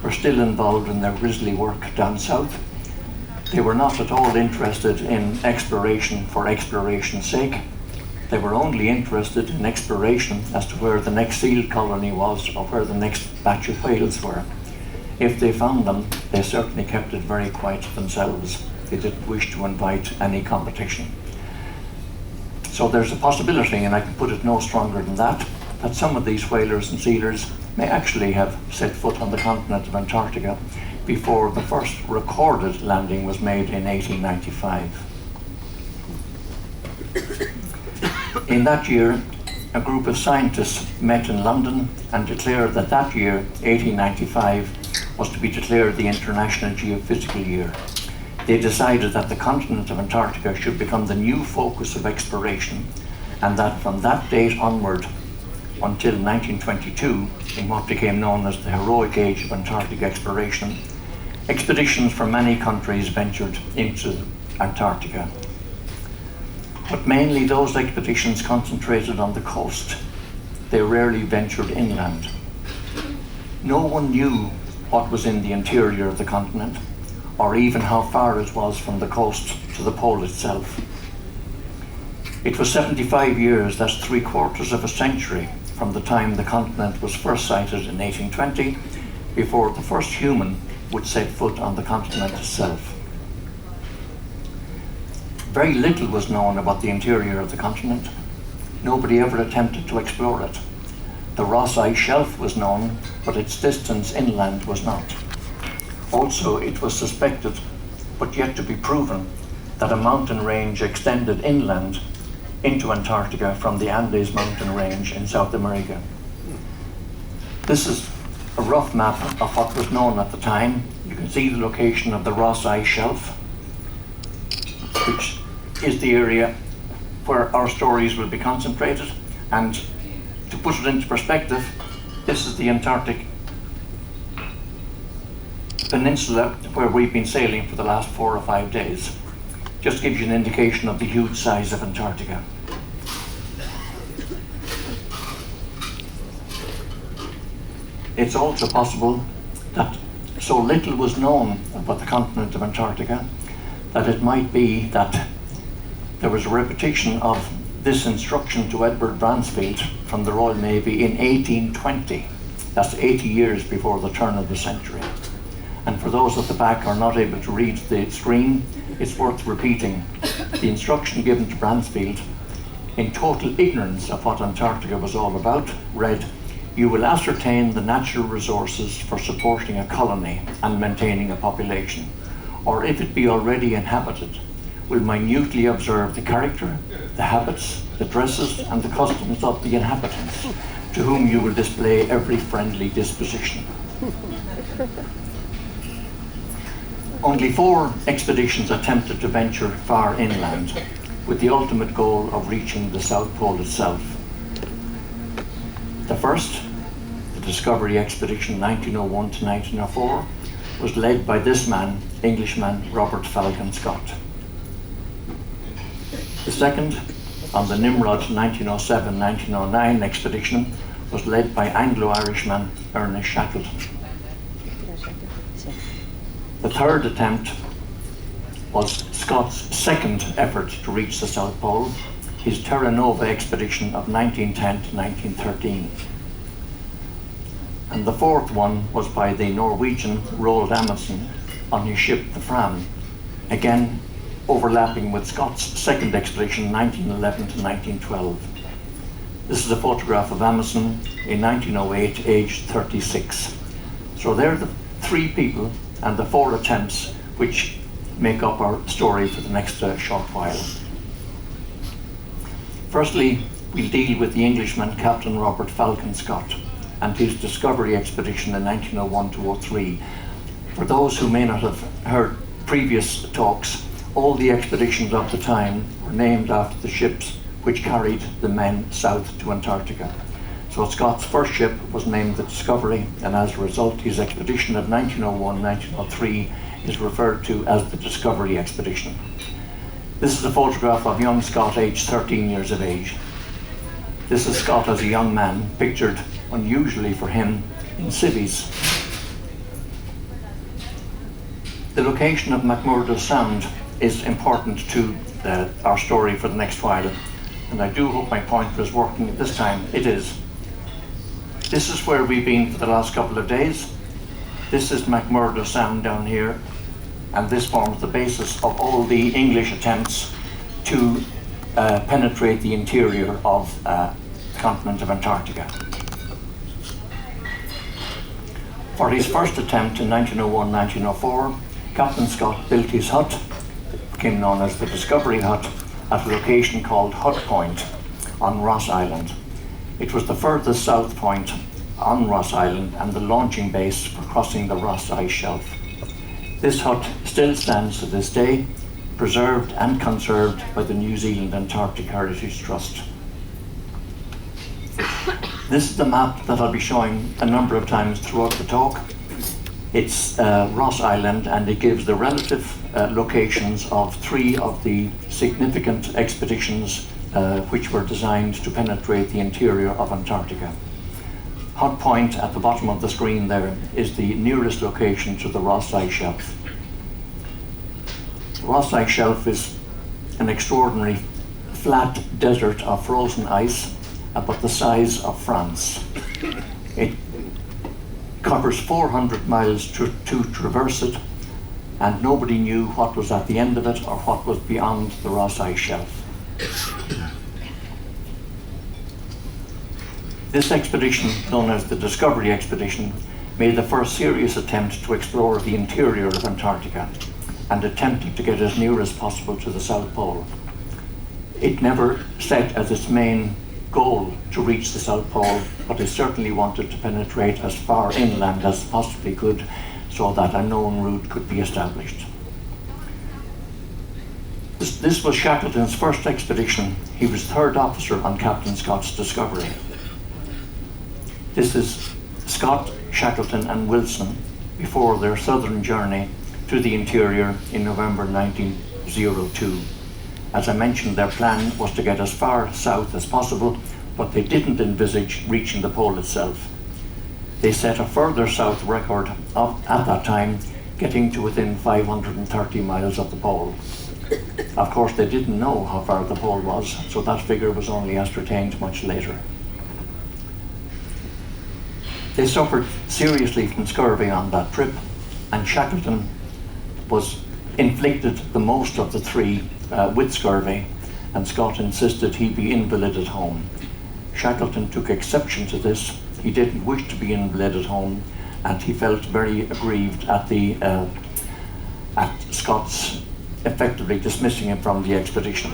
were still involved in their grisly work down south. They were not at all interested in exploration for exploration's sake. They were only interested in exploration as to where the next seal colony was or where the next batch of whales were. If they found them, they certainly kept it very quiet to themselves. They didn't wish to invite any competition. So there's a possibility, and I can put it no stronger than that some of these whalers and sealers may actually have set foot on the continent of Antarctica before the first recorded landing was made in 1895. In that year, a group of scientists met in London and declared that that year, 1895, was to be declared the International Geophysical Year. They decided that the continent of Antarctica should become the new focus of exploration, and that from that date onward until 1922, in what became known as the heroic age of Antarctic exploration, expeditions from many countries ventured into Antarctica. But mainly those expeditions concentrated on the coast. They rarely ventured inland. No one knew what was in the interior of the continent, or even how far it was from the coast to the pole itself. It was 75 years, that's 3/4 of a century, from the time the continent was first sighted in 1820, before the first human would set foot on the continent itself. Very little was known about the interior of the continent. Nobody ever attempted to explore it. The Ross Ice Shelf was known, but its distance inland was not. Also, it was suspected, but yet to be proven, that a mountain range extended inland into Antarctica from the Andes mountain range in South America. This is a rough map of what was known at the time. You can see the location of the Ross Ice Shelf, which is the area where our stories will be concentrated. And to put it into perspective, this is the Antarctic peninsula where we've been sailing for the last 4 or 5 days. Just gives you an indication of the huge size of Antarctica. It's also possible that so little was known about the continent of Antarctica that it might be that there was a repetition of this instruction to Edward Bransfield from the Royal Navy in 1820. That's 80 years before the turn of the century. And for those at the back who are not able to read the screen, it's worth repeating. The instruction given to Bransfield, in total ignorance of what Antarctica was all about, read, "You will ascertain the natural resources for supporting a colony and maintaining a population, or if it be already inhabited, will minutely observe the character, the habits, the dresses, and the customs of the inhabitants, to whom you will display every friendly disposition." Only 4 expeditions attempted to venture far inland, with the ultimate goal of reaching the South Pole itself. The first, the Discovery Expedition 1901 to 1904, was led by this man, Englishman Robert Falcon Scott. The second, on the Nimrod 1907-1909 expedition, was led by Anglo-Irishman Ernest Shackleton. The third attempt was Scott's second effort to reach the South Pole, his Terra Nova expedition of 1910 to 1913. And the fourth one was by the Norwegian Roald Amundsen on his ship the Fram, again overlapping with Scott's second expedition 1911 to 1912. This is a photograph of Amundsen in 1908, aged 36. So they're the 3 people and the 4 attempts which make up our story for the next short while. Firstly, we'll deal with the Englishman Captain Robert Falcon Scott and his discovery expedition in 1901 to 03. For those who may not have heard previous talks, all the expeditions of the time were named after the ships which carried the men south to Antarctica. So Scott's first ship was named the Discovery, and as a result his expedition of 1901-1903 is referred to as the Discovery Expedition. This is a photograph of young Scott aged 13 years of age. This is Scott as a young man, pictured unusually for him in civvies. The location of McMurdo Sound is important to our story for the next while, and I do hope my pointer is working this time. It is. This is where we've been for the last couple of days. This is McMurdo Sound down here, and this forms the basis of all the English attempts to penetrate the interior of the continent of Antarctica. For his first attempt in 1901-1904, Captain Scott built his hut, became known as the Discovery Hut, at a location called Hut Point on Ross Island. It was the furthest south point on Ross Island and the launching base for crossing the Ross Ice Shelf. This hut still stands to this day, preserved and conserved by the New Zealand Antarctic Heritage Trust. This is the map that I'll be showing a number of times throughout the talk. It's Ross Island, and it gives the relative locations of 3 of the significant expeditions which were designed to penetrate the interior of Antarctica. Hut Point at the bottom of the screen there is the nearest location to the Ross Ice Shelf. The Ross Ice Shelf is an extraordinary flat desert of frozen ice about the size of France. It covers 400 miles to traverse it, and nobody knew what was at the end of it or what was beyond the Ross Ice Shelf. This expedition, known as the Discovery Expedition, made the first serious attempt to explore the interior of Antarctica and attempted to get as near as possible to the South Pole. It never set as its main goal to reach the South Pole, but it certainly wanted to penetrate as far inland as it possibly could so that a known route could be established. This was Shackleton's first expedition. He was third officer on Captain Scott's Discovery. This is Scott, Shackleton and Wilson before their southern journey to the interior in November 1902. As I mentioned, their plan was to get as far south as possible, but they didn't envisage reaching the pole itself. They set a further south record at that time, getting to within 530 miles of the pole. Of course, they didn't know how far the pole was, so that figure was only ascertained much later. They suffered seriously from scurvy on that trip, and Shackleton was inflicted the most of the 3 with scurvy, and Scott insisted he be invalided home. Shackleton took exception to this. He didn't wish to be invalided home, and he felt very aggrieved at Scott's effectively dismissing him from the expedition.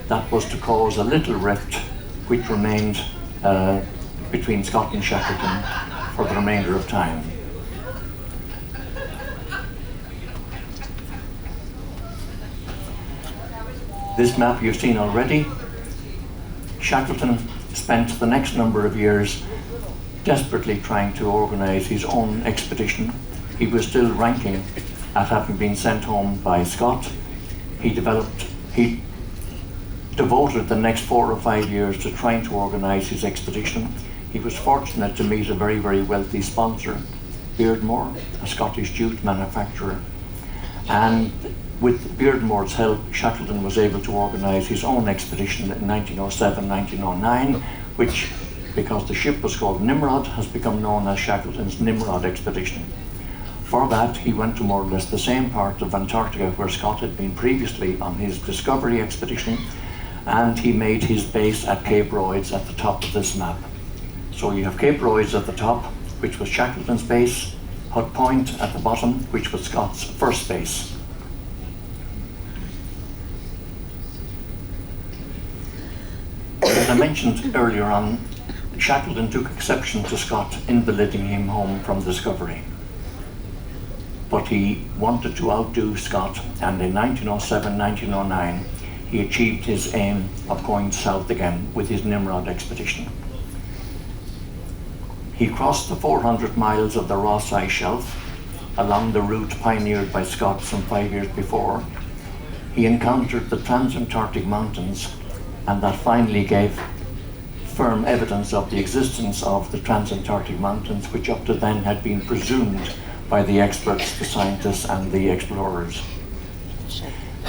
That was to cause a little rift which remained between Scott and Shackleton for the remainder of time. This map you've seen already. Shackleton spent the next number of years desperately trying to organize his own expedition. He was still ranking at having been sent home by Scott. He devoted the next 4 or 5 years to trying to organize his expedition. He was fortunate to meet a very, very wealthy sponsor, Beardmore, a Scottish jute manufacturer. And with Beardmore's help, Shackleton was able to organize his own expedition in 1907-1909, which, because the ship was called Nimrod, has become known as Shackleton's Nimrod expedition. For that, he went to more or less the same part of Antarctica where Scott had been previously on his Discovery expedition, and he made his base at Cape Royds at the top of this map. So you have Cape Royds at the top, which was Shackleton's base, Hut Point at the bottom, which was Scott's first base. As I mentioned earlier on, Shackleton took exception to Scott invaliding him home from Discovery. But he wanted to outdo Scott, and in 1907-1909 he achieved his aim of going south again with his Nimrod expedition. He crossed the 400 miles of the Ross Ice Shelf along the route pioneered by Scott some 5 years before. He encountered the Transantarctic Mountains, and that finally gave firm evidence of the existence of the Transantarctic Mountains, which up to then had been presumed by the experts, the scientists, and the explorers.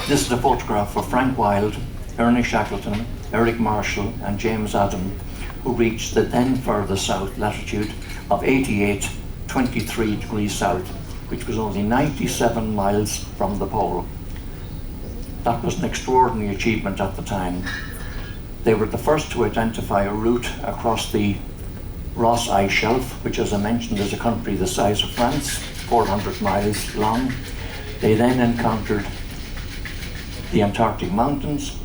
This is a photograph of Frank Wild, Ernie Shackleton, Eric Marshall, and James Adam, who reached the then further south latitude of 88.23 degrees south, which was only 97 miles from the pole. That was an extraordinary achievement at the time. They were the first to identify a route across the Ross Ice Shelf, which, as I mentioned, is a country the size of France, 400 miles long. They then encountered the Antarctic mountains.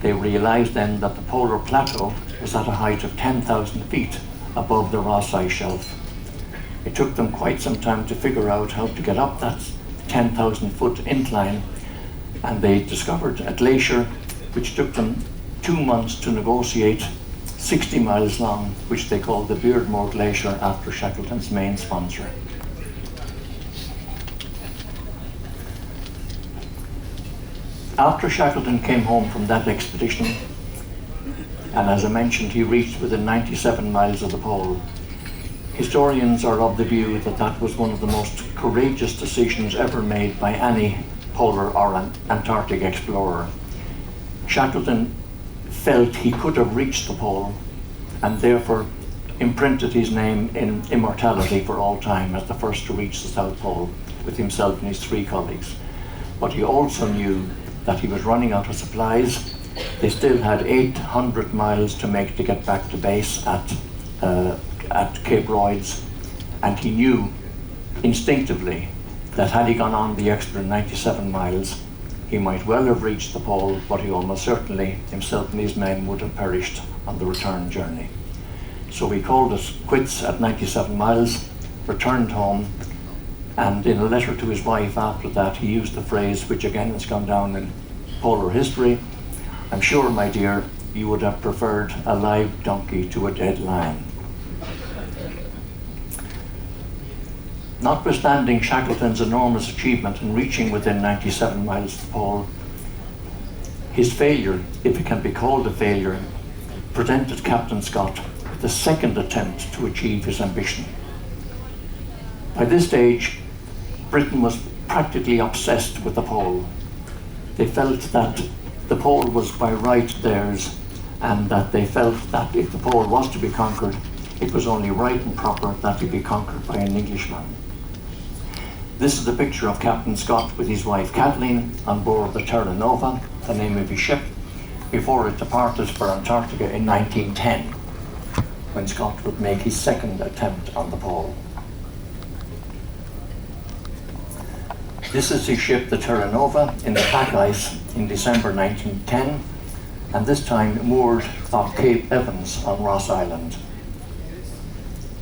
They realized then that the polar plateau was at a height of 10,000 feet above the Ross Ice Shelf. It took them quite some time to figure out how to get up that 10,000 foot incline, and they discovered a glacier which took them 2 months to negotiate, 60 miles long, which they called the Beardmore Glacier after Shackleton's main sponsor. After Shackleton came home from that expedition, and as I mentioned, he reached within 97 miles of the pole, historians are of the view that that was one of the most courageous decisions ever made by any polar or Antarctic explorer. Shackleton felt he could have reached the pole and therefore imprinted his name in immortality for all time as the first to reach the South Pole with himself and his 3 colleagues. But he also knew that he was running out of supplies. They still had 800 miles to make to get back to base at Cape Royds, and he knew instinctively that had he gone on the extra 97 miles, he might well have reached the pole, but he almost certainly, himself and his men, would have perished on the return journey. So he called it quits at 97 miles, returned home, and in a letter to his wife after that, he used the phrase, which again has gone down in polar history: "I'm sure, my dear, you would have preferred a live donkey to a dead lion." Notwithstanding Shackleton's enormous achievement in reaching within 97 miles of the pole, his failure, if it can be called a failure, presented Captain Scott with a second attempt to achieve his ambition. By this stage, Britain was practically obsessed with the pole. They felt that the pole was by right theirs, and that they felt that if the pole was to be conquered, it was only right and proper that it be conquered by an Englishman. This is a picture of Captain Scott with his wife Kathleen on board the Terra Nova, the name of his ship, before it departed for Antarctica in 1910, when Scott would make his second attempt on the pole. This is his ship, the Terra Nova, in the pack ice in December 1910, and this time moored off Cape Evans on Ross Island.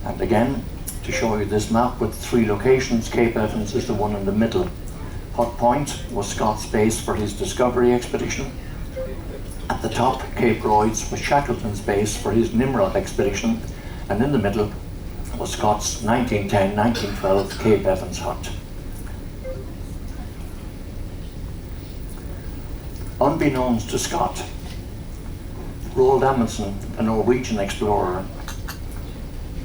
And again, to show you this map with 3 locations, Cape Evans is the one in the middle. Hut Point was Scott's base for his discovery expedition. At the top, Cape Royds was Shackleton's base for his Nimrod expedition, and in the middle was Scott's 1910-1912 Cape Evans hut. Unbeknownst to Scott, Roald Amundsen, a Norwegian explorer,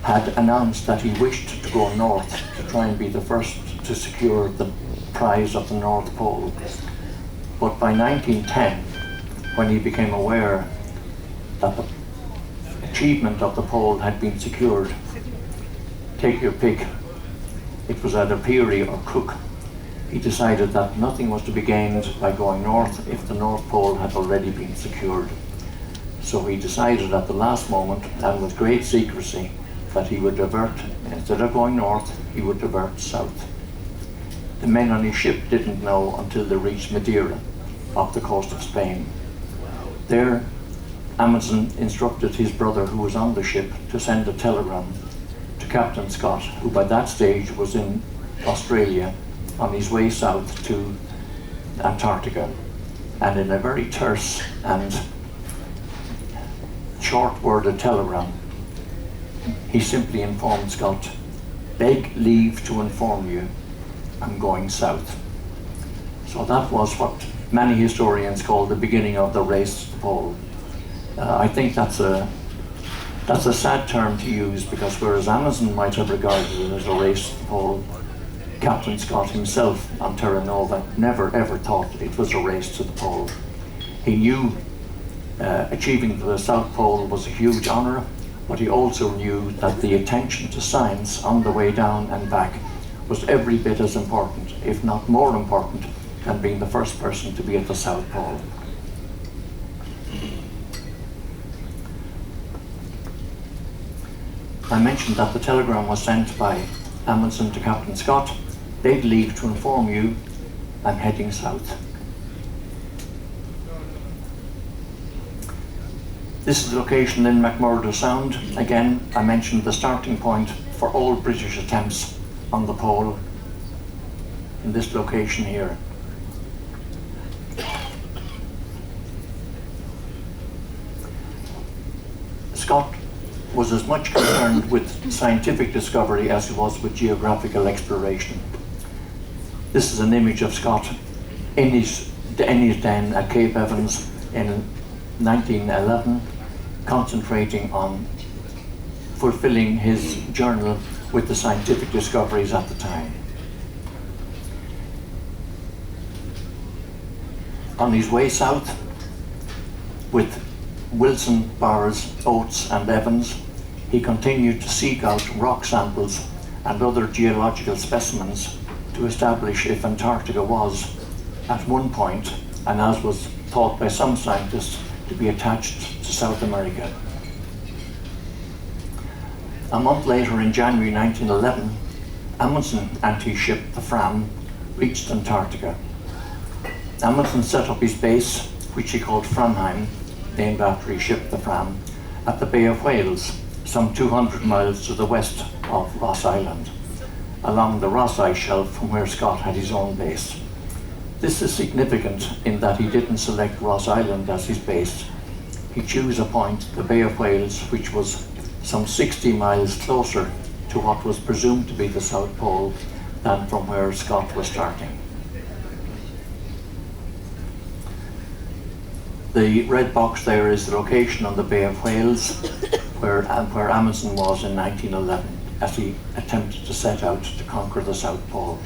had announced that he wished to go north to try and be the first to secure the prize of the North Pole. But by 1910, when he became aware that the achievement of the pole had been secured, take your pick, it was either Peary or Cook, he decided that nothing was to be gained by going north if the North Pole had already been secured. So he decided at the last moment, and with great secrecy, that he would divert, instead of going north, he would divert south. The men on his ship didn't know until they reached Madeira, off the coast of Spain. There, Amundsen instructed his brother, who was on the ship, to send a telegram to Captain Scott, who by that stage was in Australia, on his way south to Antarctica. And in a very terse and short-worded telegram, he simply informed Scott, "Beg leave to inform you, I'm going south." So that was what many historians call the beginning of the race to the pole. I think that's a sad term to use, because whereas Amundsen might have regarded it as a race to the pole, Captain Scott himself on Terra Nova never ever thought it was a race to the pole. He knew achieving the South Pole was a huge honour, but he also knew that the attention to science on the way down and back was every bit as important, if not more important, than being the first person to be at the South Pole. I mentioned that the telegram was sent by Amundsen to Captain Scott. They'd leave to inform you, I'm heading south. This is the location in McMurdo Sound. Again, I mentioned the starting point for all British attempts on the pole in this location here. Scott was as much concerned with scientific discovery as he was with geographical exploration. This is an image of Scott in his den at Cape Evans in 1911, concentrating on fulfilling his journal with the scientific discoveries at the time. On his way south, with Wilson, Bowers, Oates and Evans, he continued to seek out rock samples and other geological specimens to establish if Antarctica was, at one point, and as was thought by some scientists, to be attached to South America. A month later, in January 1911, Amundsen and his ship, the Fram, reached Antarctica. Amundsen set up his base, which he called Framheim, named after his ship, the Fram, at the Bay of Whales, some 200 miles to the west of Ross Island, along the Ross Ice Shelf from where Scott had his own base. This is significant in that he didn't select Ross Island as his base. He chose a point, the Bay of Whales, which was some 60 miles closer to what was presumed to be the South Pole than from where Scott was starting. The red box there is the location on the Bay of Whales where Amundsen was in 1911 as he attempted to set out to conquer the South Pole.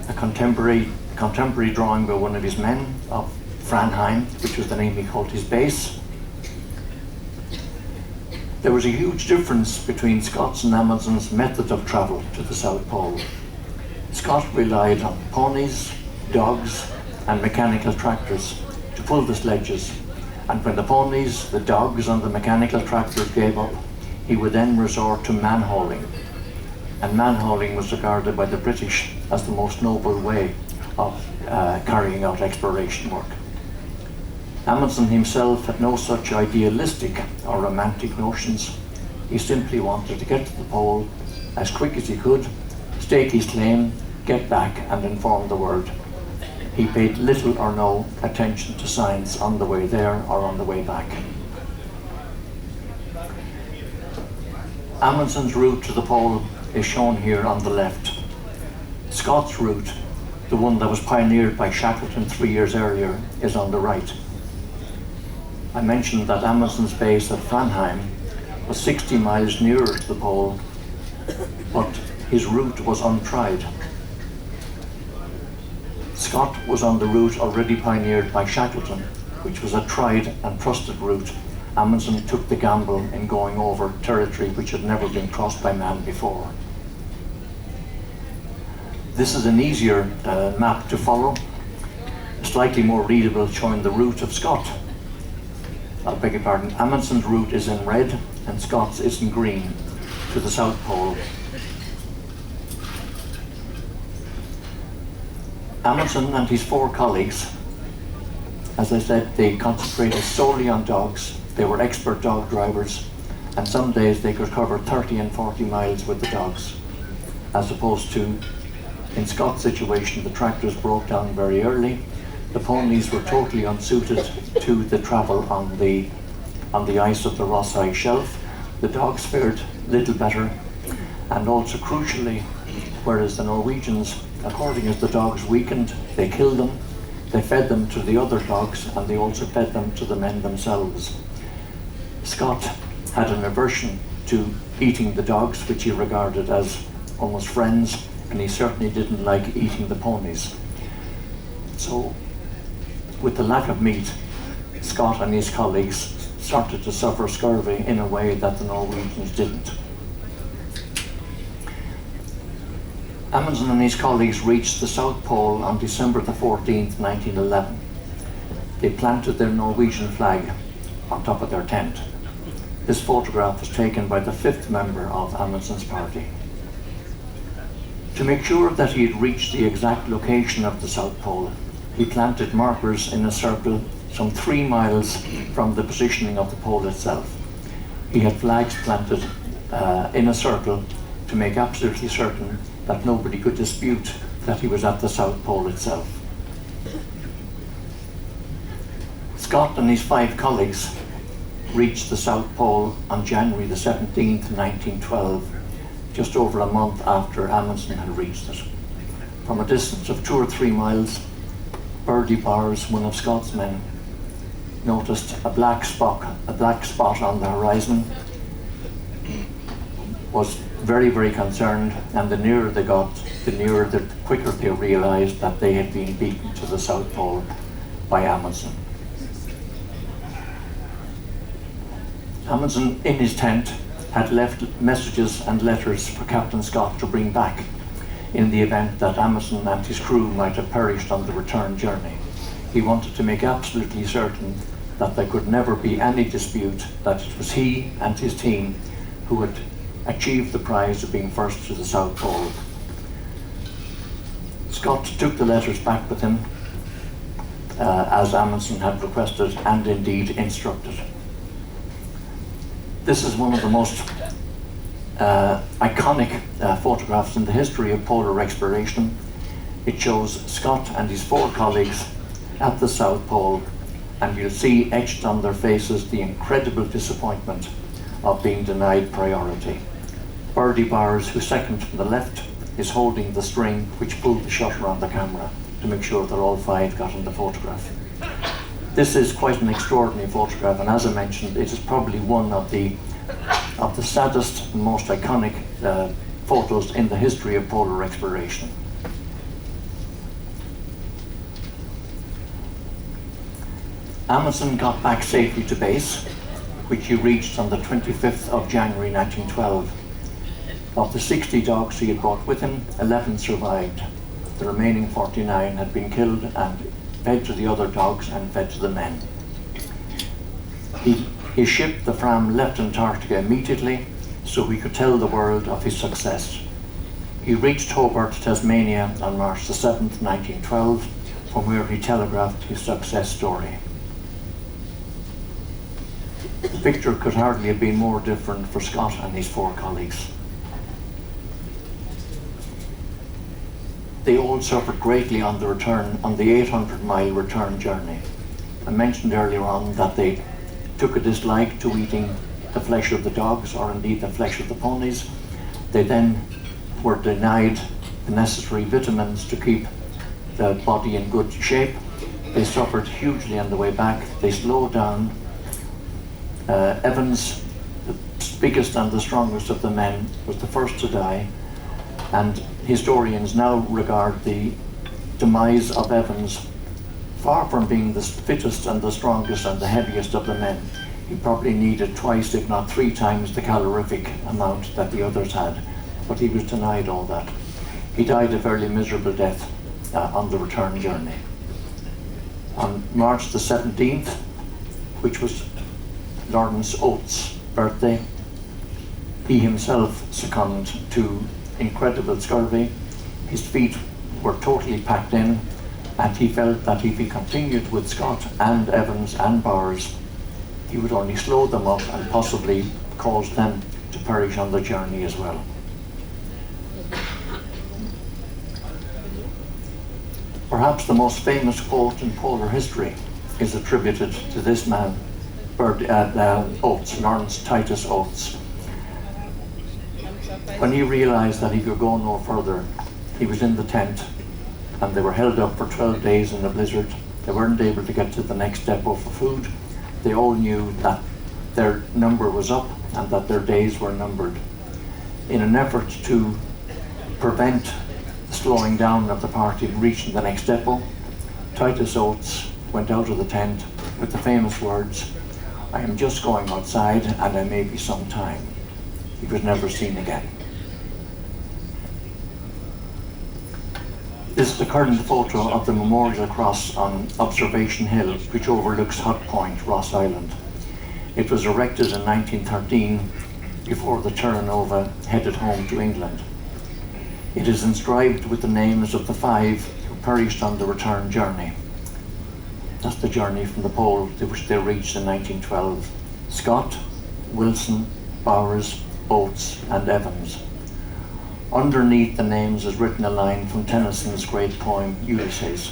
A contemporary drawing by one of his men of Framheim, which was the name he called his base. There was a huge difference between Scott's and Amundsen's method of travel to the South Pole. Scott relied on ponies, dogs, and mechanical tractors to pull the sledges, and when the ponies, the dogs and the mechanical tractors gave up, he would then resort to man-hauling. And man-hauling was regarded by the British as the most noble way of carrying out exploration work. Amundsen himself had no such idealistic or romantic notions. He simply wanted to get to the pole as quick as he could, stake his claim, get back and inform the world. He paid little or no attention to science on the way there or on the way back. Amundsen's route to the pole is shown here on the left. Scott's route, the one that was pioneered by Shackleton 3 years earlier, is on the right. I mentioned that Amundsen's base at Framheim was 60 miles nearer to the pole, but his route was untried. Scott was on the route already pioneered by Shackleton, which was a tried and trusted route. Amundsen took the gamble in going over territory which had never been crossed by man before. This is an easier map to follow, slightly more readable, showing the route of Scott. I beg your pardon, Amundsen's route is in red and Scott's is in green to the South Pole. Amundsen and his 4 colleagues, as I said, they concentrated solely on dogs. They were expert dog drivers, and some days they could cover 30 and 40 miles with the dogs, as opposed to, in Scott's situation, the tractors broke down very early. The ponies were totally unsuited to the travel on the ice of the Ross Ice Shelf. The dogs fared little better, and also crucially, whereas the Norwegians, according as the dogs weakened, they killed them, they fed them to the other dogs, and they also fed them to the men themselves. Scott had an aversion to eating the dogs, which he regarded as almost friends, and he certainly didn't like eating the ponies. So, with the lack of meat, Scott and his colleagues started to suffer scurvy in a way that the Norwegians didn't. Amundsen and his colleagues reached the South Pole on December the 14th, 1911. They planted their Norwegian flag on top of their tent. This photograph was taken by the 5th member of Amundsen's party. To make sure that he had reached the exact location of the South Pole, he planted markers in a circle some 3 miles from the positioning of the pole itself. He had flags planted in a circle to make absolutely certain that nobody could dispute that he was at the South Pole itself. Scott and his 5 colleagues reached the South Pole on January the 17th, 1912, just over a month after Amundsen had reached it. From a distance of 2 or 3 miles, Birdie Bowers, one of Scott's men, noticed a black spot on the horizon, was very, very concerned, and the nearer they got, the quicker they realized that they had been beaten to the South Pole by Amundsen. Amundsen, in his tent, had left messages and letters for Captain Scott to bring back in the event that Amundsen and his crew might have perished on the return journey. He wanted to make absolutely certain that there could never be any dispute that it was he and his team who had achieved the prize of being first to the South Pole. Scott took the letters back with him, as Amundsen had requested and indeed instructed. This is one of the most iconic photographs in the history of polar exploration. It shows Scott and his 4 colleagues at the South Pole, and you'll see etched on their faces the incredible disappointment of being denied priority. Birdie Bowers, who's second from the left, is holding the string which pulled the shutter on the camera to make sure that all 5 got in the photograph. This is quite an extraordinary photograph, and as I mentioned, it is probably one of the saddest and most iconic photos in the history of polar exploration. Amundsen got back safely to base, which he reached on the 25th of January 1912. Of the 60 dogs he had brought with him, 11 survived. The remaining 49 had been killed and fed to the other dogs and fed to the men. His ship, the Fram, left Antarctica immediately so he could tell the world of his success. He reached Hobart, Tasmania on March the 7th, 1912, from where he telegraphed his success story. The picture could hardly have been more different for Scott and his 4 colleagues. They all suffered greatly on the 800-mile return journey. I mentioned earlier on that they took a dislike to eating the flesh of the dogs, or indeed the flesh of the ponies. They then were denied the necessary vitamins to keep the body in good shape. They suffered hugely on the way back. They slowed down. Evans, the biggest and the strongest of the men, was the first to die, and historians now regard the demise of Evans far from being the fittest and the strongest and the heaviest of the men. He probably needed twice, if not 3 times, the calorific amount that the others had, but he was denied all that. He died a fairly miserable death on the return journey. On March the 17th, which was Lawrence Oates' birthday, he himself succumbed to incredible scurvy. His feet were totally packed in, and he felt that if he continued with Scott and Evans and Bowers, he would only slow them up and possibly cause them to perish on the journey as well. Perhaps the most famous quote in polar history is attributed to this man, Oates, Lawrence Titus Oates. When he realized that he could go no further, he was in the tent, and they were held up for 12 days in a blizzard. They weren't able to get to the next depot for food. They all knew that their number was up and that their days were numbered. In an effort to prevent the slowing down of the party and reaching the next depot, Titus Oates went out of the tent with the famous words, "I am just going outside and I may be some time." He was never seen again. This is the current photo of the memorial cross on Observation Hill, which overlooks Hut Point, Ross Island. It was erected in 1913 before the Terranova headed home to England. It is inscribed with the names of the 5 who perished on the return journey. That's the journey from the pole which they reached in 1912. Scott, Wilson, Bowers, Oates and Evans. Underneath the names is written a line from Tennyson's great poem Ulysses: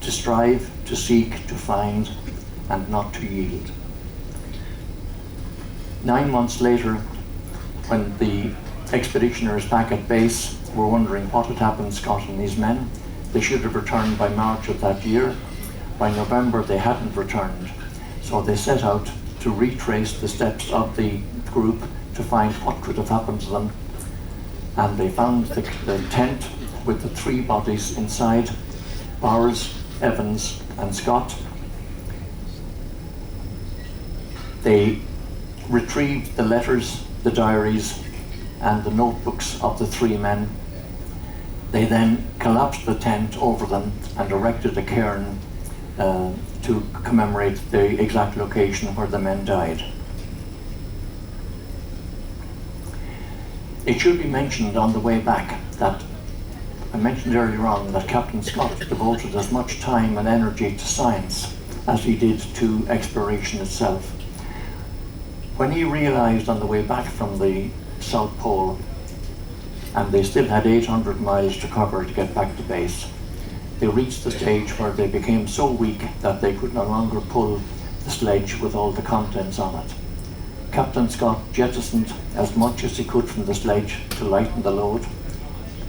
"To strive, to seek, to find, and not to yield." 9 months later, when the expeditioners back at base were wondering what had happened to Scott and his men, they should have returned by March of that year. By November they hadn't returned, so they set out to retrace the steps of the group to find what could have happened to them. And they found the tent with the 3 bodies inside, Bowers, Evans and Scott. They retrieved the letters, the diaries and the notebooks of the 3 men. They then collapsed the tent over them and erected a cairn to commemorate the exact location where the men died. It should be mentioned on the way back that I mentioned earlier on that Captain Scott devoted as much time and energy to science as he did to exploration itself. When he realized on the way back from the South Pole, and they still had 800 miles to cover to get back to base, they reached the stage where they became so weak that they could no longer pull the sledge with all the contents on it. Captain Scott jettisoned as much as he could from the sledge to lighten the load.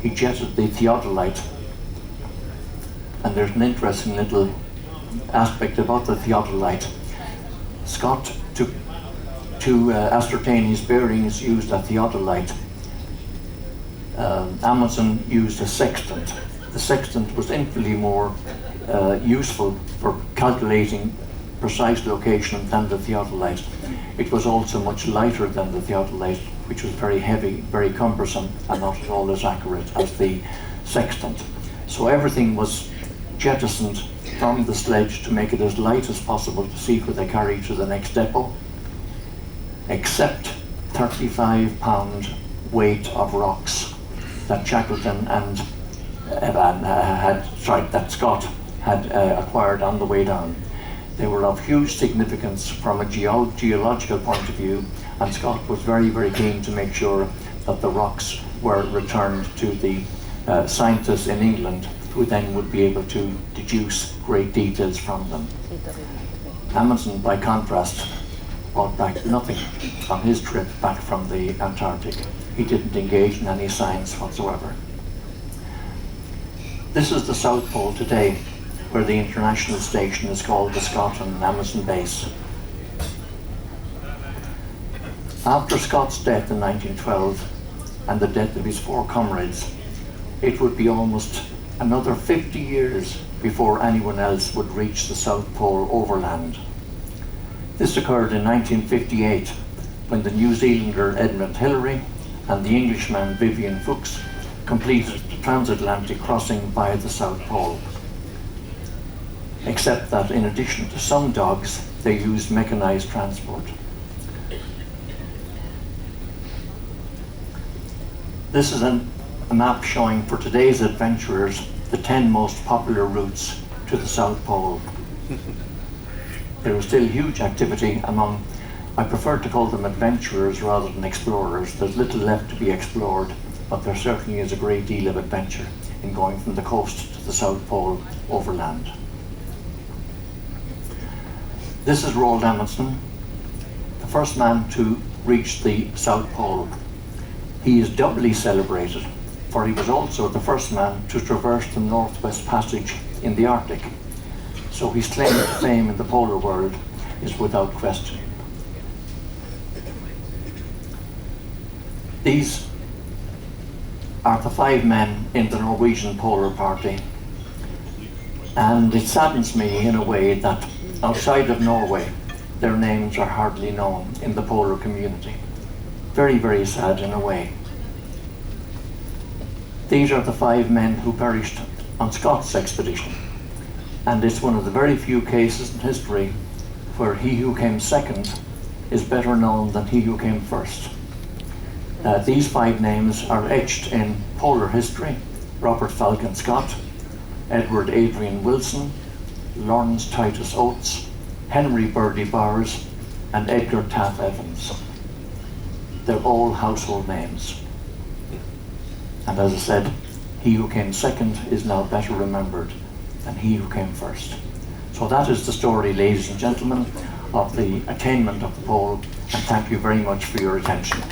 He jetted the theodolite, and there's an interesting little aspect about the theodolite. Scott, to ascertain his bearings, used a theodolite. Amundsen used a sextant. The sextant was infinitely more useful for calculating precise location than the theodolite. It was also much lighter than the theodolite, which was very heavy, very cumbersome, and not at all as accurate as the sextant. So everything was jettisoned from the sledge to make it as light as possible to see what they carried to the next depot, except 35-pound weight of rocks that Shackleton and that Scott had acquired on the way down. They were of huge significance from a geological point of view, and Scott was very, very keen to make sure that the rocks were returned to the scientists in England, who then would be able to deduce great details from them. Amundsen, by contrast, brought back nothing on his trip back from the Antarctic. He didn't engage in any science whatsoever. This is the South Pole today, where the international station is called the Scott and Amundsen Base. After Scott's death in 1912 and the death of his 4 comrades, it would be almost another 50 years before anyone else would reach the South Pole overland. This occurred in 1958 when the New Zealander Edmund Hillary and the Englishman Vivian Fuchs completed the transatlantic crossing via the South Pole. Except that in addition to some dogs, they used mechanized transport. This is a map showing for today's adventurers the 10 most popular routes to the South Pole. There is still huge activity among, I prefer to call them adventurers rather than explorers. There's little left to be explored, but there certainly is a great deal of adventure in going from the coast to the South Pole overland. This is Roald Amundsen, the first man to reach the South Pole. He is doubly celebrated, for he was also the first man to traverse the Northwest Passage in the Arctic. So his claim to fame in the polar world is without question. are the 5 men in the Norwegian Polar Party. And it saddens me in a way that outside of Norway, their names are hardly known in the polar community. Very, very sad in a way. These are the 5 men who perished on Scott's expedition. And it's one of the very few cases in history where he who came second is better known than he who came first. These 5 names are etched in polar history: Robert Falcon Scott, Edward Adrian Wilson, Lawrence Titus Oates, Henry Birdie Bowers, and Edgar Taft Evans. They're all household names. And as I said, he who came second is now better remembered than he who came first. So that is the story, ladies and gentlemen, of the attainment of the pole, and thank you very much for your attention.